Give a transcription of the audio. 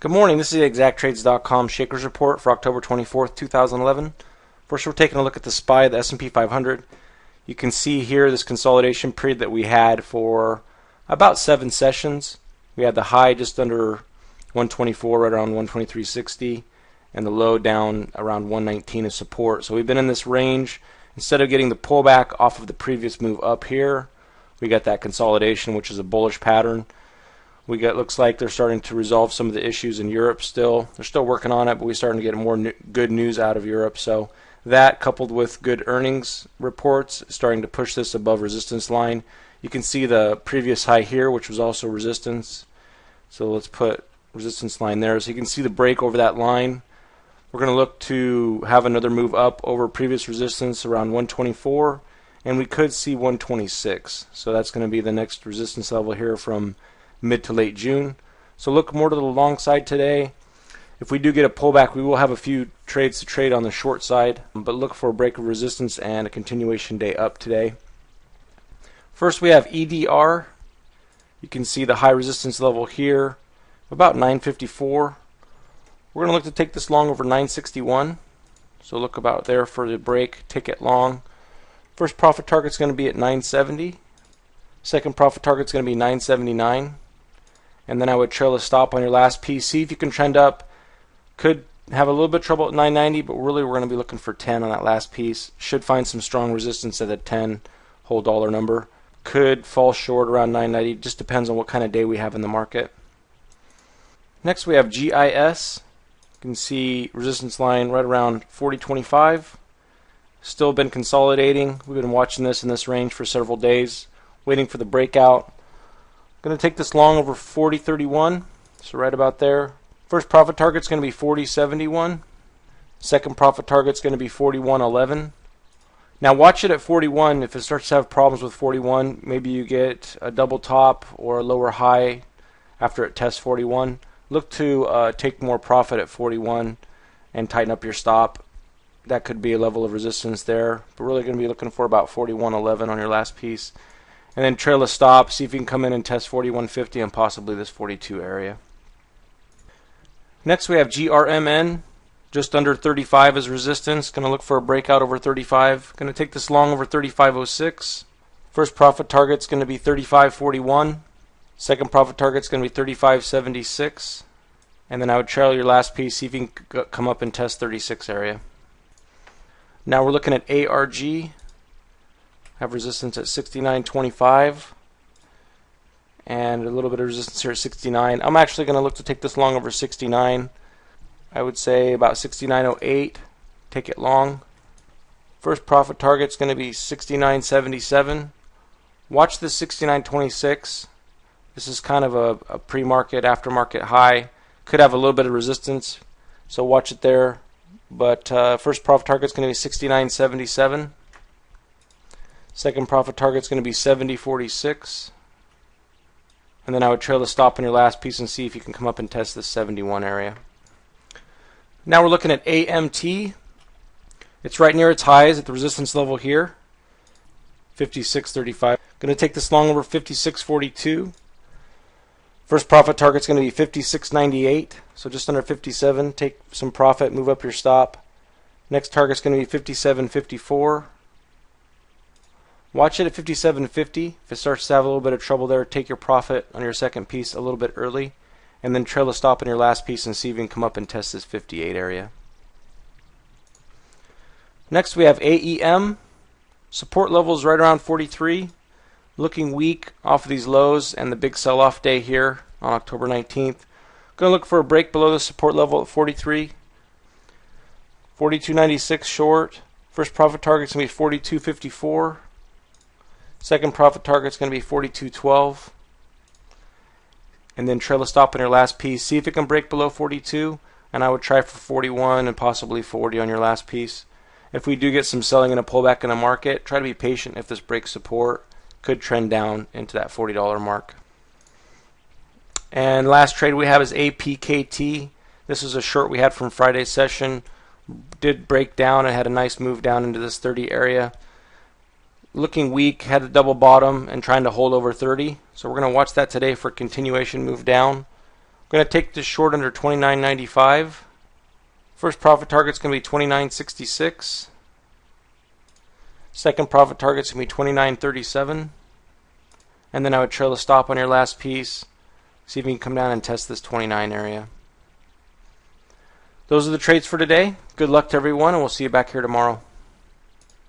Good morning, this is the ExactTrades.com Shakers Report for October 24th, 2011. First we're taking a look at the SPY, the S&P 500. You can see here this consolidation period that we had for about 7 sessions. We had the high just under 124, right around 123.60, and the low down around 119 as support. So we've been in this range. Instead of getting the pullback off of the previous move up here, we got that consolidation, which is a bullish pattern. Looks like they're starting to resolve some of the issues in Europe still. They're still working on it, but we're starting to get more good news out of Europe. So that, coupled with good earnings reports, is starting to push this above resistance line. You can see the previous high here, which was also resistance. So let's put resistance line there. So you can see the break over that line. We're going to look to have another move up over previous resistance around 124, and we could see 126. So that's going to be the next resistance level here from mid to late June. So look more to the long side today. If we do get a pullback, we will have a few trades to trade on the short side, but look for a break of resistance and a continuation day up today. First we have EDR. You can see the high resistance level here, about 954. We're going to look to take this long over 961. So look about there for the break, take it long. First profit target is going to be at 970. Second profit target is going to be 979. And then I would trail a stop on your last piece. See if you can trend up. Could have a little bit of trouble at 990, but really we're going to be looking for 10 on that last piece. Should find some strong resistance at the 10 whole dollar number. Could fall short around 990. Just depends on what kind of day we have in the market. Next we have GIS. You can see resistance line right around 40.25. Still been consolidating. We've been watching this in this range for several days, waiting for the breakout. Going to take this long over 40.31, so right about there. First profit target is going to be 40.71. Second profit target is going to be 41.11. Now watch it at 41. If it starts to have problems with 41, maybe you get a double top or a lower high after it tests 41. Look to take more profit at 41 and tighten up your stop. That could be a level of resistance there, but really going to be looking for about 41.11 on your last piece. And then trail a stop, see if you can come in and test 41.50 and possibly this 42 area. Next we have GRMN, just under 35 as resistance. Going to look for a breakout over 35. Going to take this long over 35.06. First profit target is going to be 35.41. Second profit target is going to be 35.76. And then I would trail your last piece, see if you can come up and test 36 area. Now we're looking at ARG. Have resistance at 69.25 and a little bit of resistance here at 69. I'm actually going to look to take this long over 69. I would say about 69.08. Take it long. First profit target is going to be 69.77. Watch this 69.26. This is kind of a pre-market, aftermarket high. Could have a little bit of resistance, so watch it there. But first profit target is going to be 69.77. Second profit target is going to be 70.46. And then I would trail the stop on your last piece and see if you can come up and test this 71 area. Now we're looking at AMT. It's right near its highs at the resistance level here, 56.35. Going to take this long over 56.42. First profit target is going to be 56.98, so just under 57. Take some profit, move up your stop. Next target is going to be 57.54. Watch it at 57.50. If it starts to have a little bit of trouble there, take your profit on your second piece a little bit early, and then trail a stop on your last piece and see if you can come up and test this 58 area. Next we have AEM. Support levels right around 43. Looking weak off of these lows and the big sell-off day here on October 19th. Going to look for a break below the support level at 43. 42.96 short. First profit target is going to be 42.54. Second profit target is going to be 42.12. And then trail a stop on your last piece. See if it can break below 42. And I would try for 41 and possibly 40 on your last piece. If we do get some selling and a pullback in the market, try to be patient. If this breaks support, could trend down into that $40 mark. And last trade we have is APKT. This is a short we had from Friday's session. Did break down and had a nice move down into this 30 area. looking weak, had a double bottom and trying to hold over 30. So we're going to watch that today for continuation move down. I'm going to take this short under 29.95. First profit target is going to be 29.66. Second profit target is going to be 29.37. And then I would trail a stop on your last piece. See if you can come down and test this 29 area. Those are the trades for today. Good luck to everyone, and we'll see you back here tomorrow.